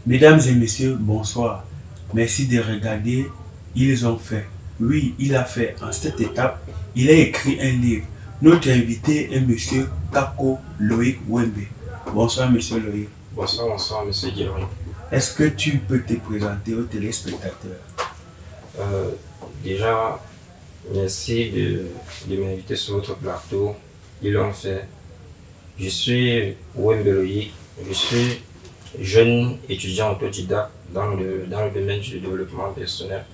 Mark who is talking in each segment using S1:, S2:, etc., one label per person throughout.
S1: Mesdames et messieurs, bonsoir. Merci de regarder. Ils ont fait. Oui, il a fait. En cette étape, il a écrit un livre. Notre invité est monsieur Kako Loïc Wembe. Bonsoir, monsieur Loïc.
S2: Bonsoir, monsieur Guéry.
S1: Est-ce que tu peux te présenter aux téléspectateurs?
S2: Déjà, merci de m'inviter sur votre plateau. Ils l'ont fait. Je suis Wembe Loïc. Je suis jeune étudiant autodidacte dans le domaine du développement personnel.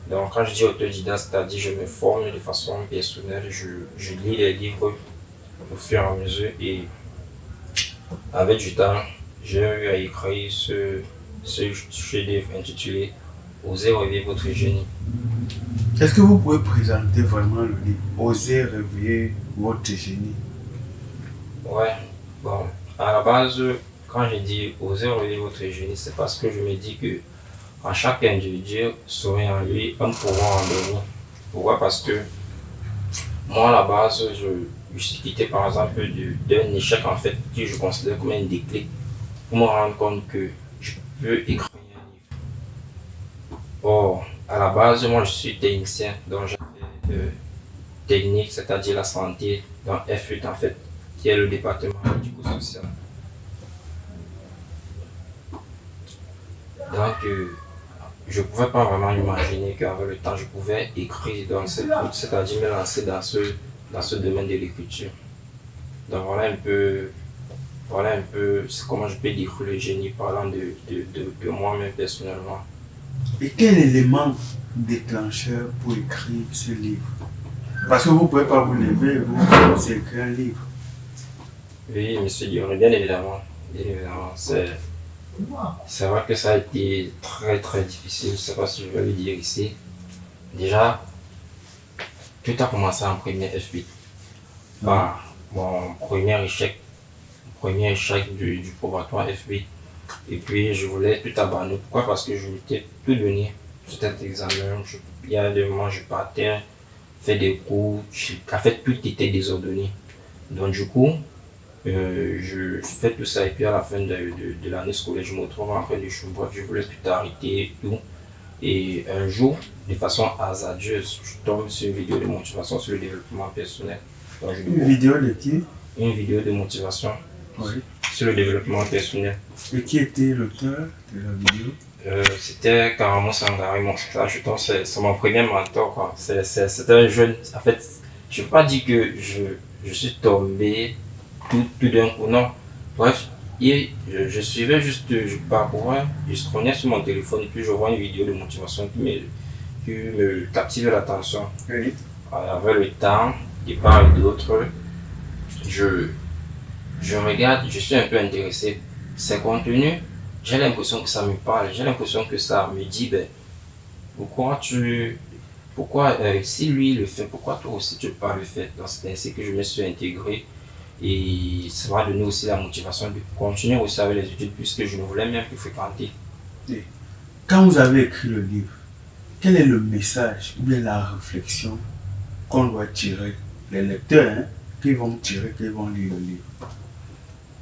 S2: Donc, quand je dis autodidacte, c'est-à-dire je me forme de façon personnelle, je lis les livres au fur et à mesure et avec du temps, j'ai eu à écrire ce chef-d'œuvre intitulé Osez réveiller votre génie.
S1: Est-ce que vous pouvez présenter vraiment le livre Osez réveiller votre génie?
S2: Ouais, bon, à la base, quand je dis Osez réveiller votre génie, c'est parce que je me dis que en chaque individu serait en lui un pouvoir endormi. Pourquoi? Parce que moi, à la base, je suis quitté par exemple d'un échec en fait que je considère comme un déclic pour me rendre compte que je peux écrire un livre. Or, à la base, moi je suis technicien, donc j'ai fait technique, c'est-à-dire la santé, dans F8 en fait, qui est le département médico-social. Donc, je ne pouvais pas vraiment imaginer qu'avec le temps, je pouvais écrire dans cette route, c'est-à-dire me lancer dans ce domaine de l'écriture. Donc voilà un peu comment je peux décrire le génie parlant de moi-même personnellement.
S1: Et quel élément déclencheur pour écrire ce livre? Parce que vous ne pouvez pas vous lever, vous écrire un livre.
S2: Oui, monsieur Dion, bien évidemment. C'est vrai que ça a été très très difficile, je ne sais pas si je vais le dire ici. Déjà, tout a commencé en première F8. Par mon premier échec du probatoire F8. Et puis je voulais tout abandonner. Pourquoi? Parce que je m'étais tout donné sur cet examen. Il y a des moments je partais, faire des cours, en fait tout était désordonné. Donc du coup, je fais tout ça et puis à la fin de l'année scolaire, je me retrouve en train de jouer. Bref, je voulais tout arrêter et tout. Et un jour, de façon hasardeuse, je tombe sur une vidéo de motivation sur le développement personnel. Donc,
S1: Une vidéo de qui?
S2: Une vidéo de motivation
S1: Oui.
S2: sur le développement personnel.
S1: Et qui était l'auteur de la vidéo?
S2: C'était Karamo Sangari, c'est mon premier mentor, quoi. C'était un jeune. En fait, je ne peux pas dire que je suis tombé tout d'un coup, non. Bref, je suivais juste, je parcourais, je scrollais sur mon téléphone et puis je vois une vidéo de motivation qui me captive l'attention.
S1: Oui.
S2: Avec le temps, de part et d'autre, je regarde, je suis un peu intéressé. Ces contenus, j'ai l'impression que ça me parle, j'ai l'impression que ça me dit, ben, si lui le fait, pourquoi toi aussi tu ne peux pas le faire? Donc c'est ainsi que je me suis intégré et ça m'a donné aussi la motivation de continuer aussi avec les études puisque je ne voulais même plus fréquenter.
S1: Et quand vous avez écrit le livre, quel est le message ou bien la réflexion qu'on doit tirer? Les lecteurs qui vont tirer, qui vont lire le livre.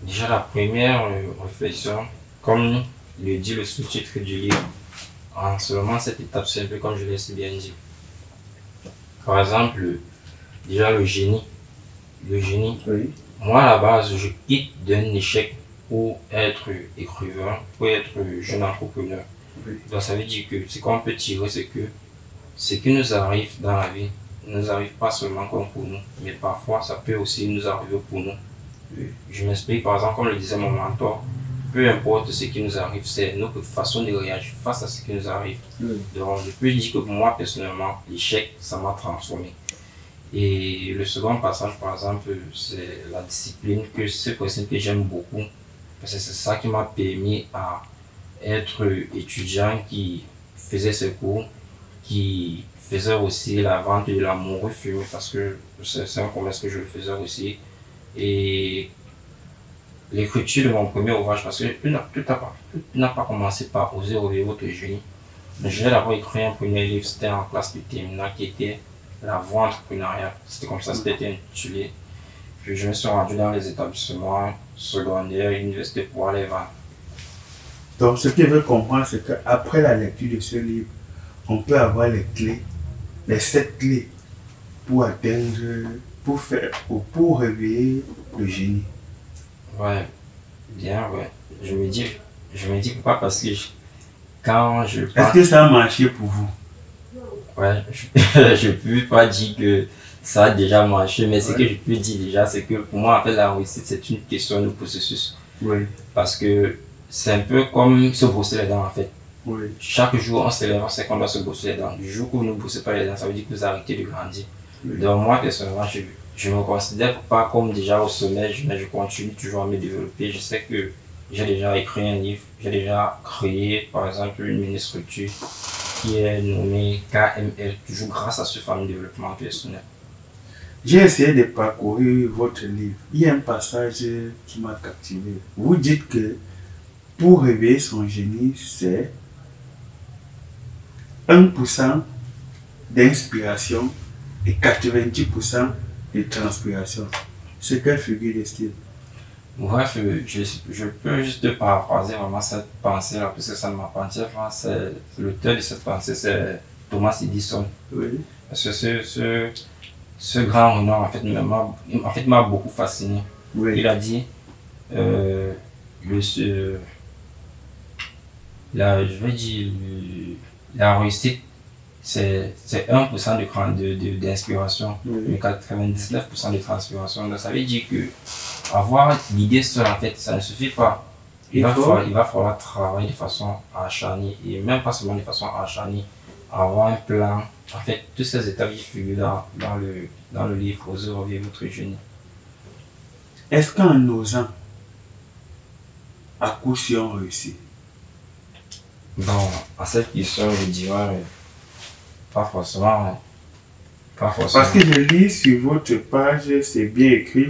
S2: Déjà la première réflexion, comme le dit le sous-titre du livre, en seulement cette étape simple comme je l'ai si bien dit. Par exemple, déjà le génie.
S1: Oui.
S2: Moi à la base, je quitte d'un échec pour être écrivain, pour être jeune entrepreneur.
S1: Oui.
S2: Donc ça veut dire que ce qu'on peut tirer, c'est que ce qui nous arrive dans la vie ne nous arrive pas seulement comme pour nous, mais parfois ça peut aussi nous arriver pour nous.
S1: Oui.
S2: Je m'explique, par exemple, comme le disait mon mentor, peu importe ce qui nous arrive, c'est notre façon de réagir face à ce qui nous arrive.
S1: Oui.
S2: Donc je peux dire que pour moi personnellement, l'échec, ça m'a transformé. Et le second passage, par exemple, c'est la discipline, que c'est un principe que j'aime beaucoup, parce que c'est ça qui m'a permis à être étudiant qui faisait ses cours, qui faisait aussi la vente de l'amoureux fumé, parce que c'est un commerce que je faisais aussi. Et l'écriture de mon premier ouvrage, parce que tout n'a pas commencé par oser rêver votre génie. Mais j'ai d'abord écrit un premier livre, c'était en classe de terminale, qui était La voie entrepreneuriale. C'était comme ça, c'était intitulé. Puis je me suis rendu dans les établissements secondaires et universités pour aller vendre.
S1: Donc, ce qu'il veut comprendre, c'est qu'après la lecture de ce livre, on peut avoir les clés, les 7 clés pour atteindre, pour faire, ou pour réveiller le génie.
S2: Ouais, bien, ouais. Je me dis pourquoi, parce que quand je
S1: Est-ce que ça a marché pour vous?
S2: ouais, je peux pas dire que ça a déjà marché, mais ce que je peux dire déjà, c'est que pour moi, en fait, la réussite, c'est une question de processus.
S1: Oui,
S2: Parce que c'est un peu comme se brosser les dents, en fait.
S1: oui,
S2: Chaque jour, on se lève, on sait qu'on doit se brosser les dents. Du jour où vous ne brossez pas les dents, ça veut dire que vous arrêtez de grandir.
S1: oui.
S2: Donc, moi, personnellement, je me considère pas comme déjà au sommet, mais je continue toujours à me développer. Je sais que j'ai déjà écrit un livre, j'ai déjà créé, par exemple, une mini-structure qui est nommée KML, toujours grâce à ce fameux développement personnel.
S1: J'ai essayé de parcourir votre livre. Il y a un passage qui m'a captivé. Vous dites que pour réveiller son génie, c'est 1% d'inspiration et 90% de transpiration. C'est quelle figure de style?
S2: Bref, je peux juste paraphraser vraiment cette pensée-là, parce que ça ne m'appartient pas. L'auteur de cette pensée, c'est Thomas Edison.
S1: Oui,
S2: Parce que ce grand renard, en fait, m'a beaucoup fasciné.
S1: oui,
S2: Il a dit, euh, le, ce- je vais dire, la réussite, c'est 1% d'inspiration, mais
S1: oui.
S2: 99% de transpiration. Donc ça veut dire que avoir l'idée seule, en fait, ça ne suffit pas. Il
S1: Il
S2: va
S1: faut,
S2: falloir, il va falloir travailler de façon acharnée, et même pas seulement de façon acharnée, avoir un plan. En fait, toutes ces étapes qui figurent dans le livre, Oser revivre votre génie.
S1: est-ce qu'en osant, à coup sûr on réussit?
S2: Bon, à cette question, je dirais pas forcément, hein. Pas
S1: Parce
S2: forcément.
S1: que je lis sur votre page, c'est bien écrit.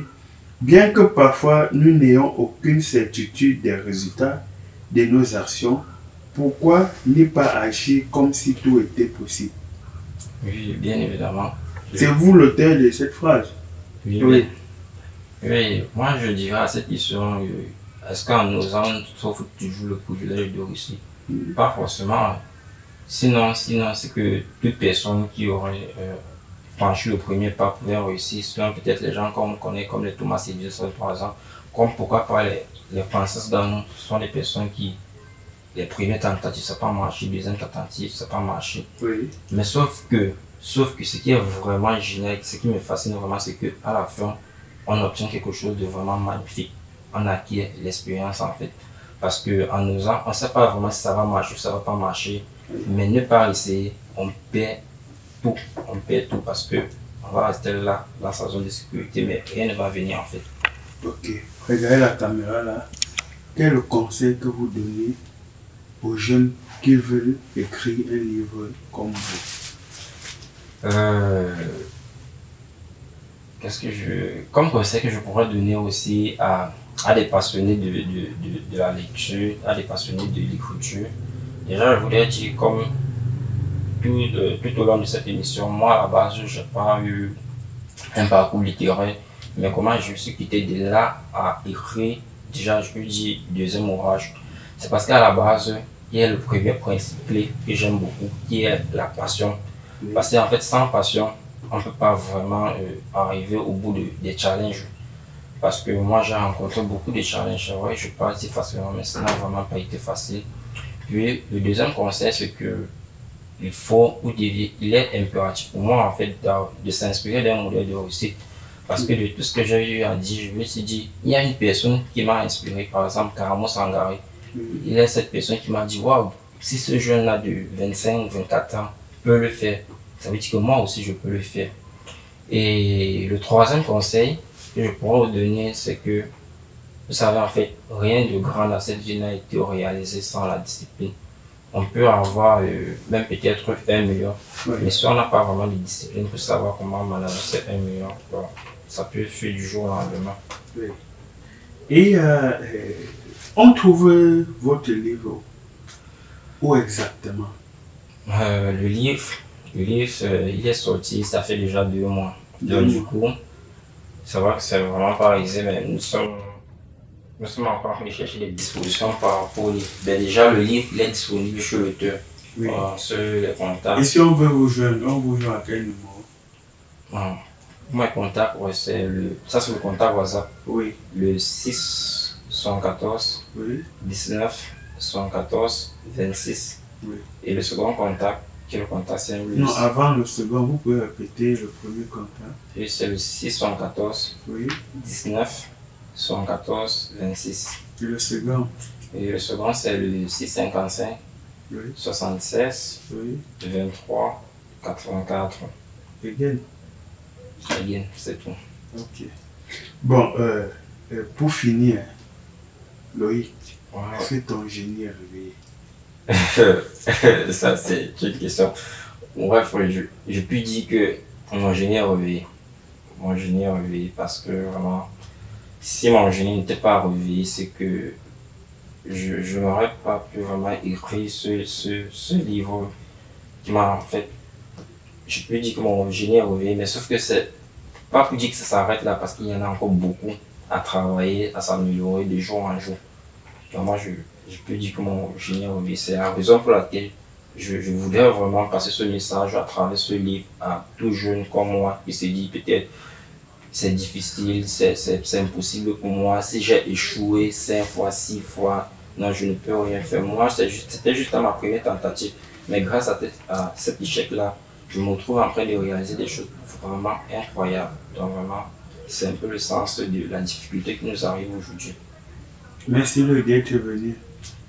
S1: Bien que parfois nous n'ayons aucune certitude des résultats de nos actions, pourquoi ne pas agir comme si tout était possible?
S2: Oui, bien évidemment.
S1: C'est vous l'auteur de cette phrase?
S2: Oui,
S1: Oui.
S2: oui, moi je dirais à cette question, est-ce qu'en osant, sauf toujours le privilège de réussir? Pas forcément. Sinon c'est que toute personne qui aurait franchi le premier pas pouvait réussir. Sinon, peut-être les gens qu'on connaît, comme les Thomas Edison, par exemple, comme pourquoi pas les Francis Ganou, ce sont des personnes qui, les premières tentatives, ça n'a pas marché, deuxième tentative, ça n'a pas marché.
S1: Oui.
S2: Mais sauf que ce qui est vraiment génial, ce qui me fascine vraiment, c'est qu'à la fin, on obtient quelque chose de vraiment magnifique. On acquiert l'expérience en fait. Parce qu'en osant, on ne sait pas vraiment si ça va marcher ou ça ne va pas marcher. Mais ne pas essayer, tout. On perd tout parce que on va rester là, dans sa zone de sécurité, mais rien ne va venir en fait.
S1: Ok. Regardez la caméra là. Quel est le conseil que vous donnez aux jeunes qui veulent écrire un livre comme vous?
S2: Euh, Comme conseil que je pourrais donner aussi à des passionnés de la lecture, à des passionnés de l'écriture, déjà je voudrais dire comme tout au long de cette émission, moi à la base, je n'ai pas eu un parcours littéraire, mais comment je suis quitté de là à écrire, déjà je peux dire deuxième ouvrage, c'est parce qu'à la base, il y a le premier principe clé que j'aime beaucoup, qui est la passion. Parce qu'en fait, sans passion, on ne peut pas vraiment arriver au bout des challenges. Parce que moi, j'ai rencontré beaucoup de challenges. Ouais, je parle si facilement, mais ça n'a vraiment pas été facile. Puis, le deuxième conseil, c'est que il est impératif pour moi, en fait, de s'inspirer d'un modèle de réussite. Parce que de tout ce que j'ai eu à dire, je me suis dit, il y a une personne qui m'a inspiré, par exemple, Karamo Sangare. Il est cette personne qui m'a dit, waouh, si ce jeune-là de 25 ou 24 ans peut le faire, ça veut dire que moi aussi je peux le faire. Et le troisième conseil que je pourrais vous donner, c'est que, vous savez, en fait, rien de grand dans cette vie n'a été réalisé sans la discipline. On peut avoir même peut-être 1 million,
S1: Oui.
S2: mais si on n'a pas vraiment de discipline pour savoir comment manager ces 1 million, bon, ça peut fuir du jour au lendemain.
S1: Oui. Et on trouve votre livre où exactement?
S2: Le livre, il est sorti, ça fait déjà 2 mois. Donc du coup, c'est vrai que c'est vraiment pas aisé, mais nous sommes encore en train de chercher des dispositions par rapport au livre. Ben déjà, le livre, il est disponible chez l'auteur,
S1: Oui.
S2: sur les contacts.
S1: Et si on veut vous joindre, on vous joint à quel numéro?
S2: Mon contact, ouais, c'est le contact WhatsApp,
S1: Oui.
S2: le 6 114
S1: Oui.
S2: 19 114 26.
S1: Oui.
S2: Et le second contact, qui est le contact, c'est le
S1: Non, avant le second, vous pouvez répéter le premier contact.
S2: et c'est le 6 114
S1: Oui.
S2: 19 114 26.
S1: Et le second.
S2: Et le second, c'est le 655
S1: Oui.
S2: 76
S1: Oui.
S2: 23 84.
S1: Again.
S2: Again, c'est tout.
S1: Ok. Bon, pour finir, Loïc,
S2: Ouais.
S1: est-ce que ton génie est réveillé?
S2: Ça, c'est une question. Bref, je peux dire que mon génie est réveillé. Mon génie est réveillé parce que vraiment, si mon génie n'était pas réveillé, c'est que je n'aurais pas pu vraiment écrire ce livre qui m'a en fait. Je peux dire que mon génie est réveillé, mais sauf que c'est pas pour dire que ça s'arrête là parce qu'il y en a encore beaucoup à travailler, à s'améliorer de jour en jour. Donc moi, je peux dire que mon génie est réveillé. C'est la raison pour laquelle je voudrais vraiment passer ce message à travers ce livre à tout jeune comme moi qui se dit peut-être c'est difficile, c'est impossible pour moi. Si j'ai échoué 5 fois, 6 fois, non, je ne peux rien faire. Moi, c'était juste à ma première tentative. Mais grâce à cet échec-là, je me retrouve en train de réaliser des choses vraiment incroyables. Donc vraiment, c'est un peu le sens de la difficulté qui nous arrive aujourd'hui.
S1: Merci Loïc d'être venu.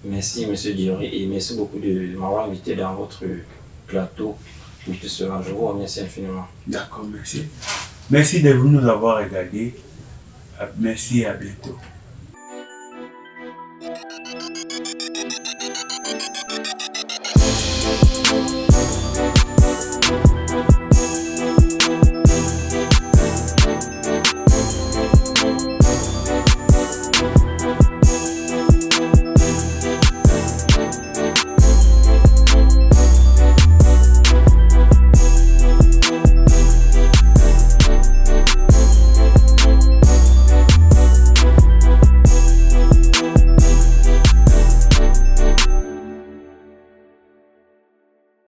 S2: Merci, M. Diori, et merci beaucoup de m'avoir invité dans votre plateau pour tout cela. Je vous remercie infiniment.
S1: D'accord, merci. Merci de nous avoir regardés. Merci et à bientôt.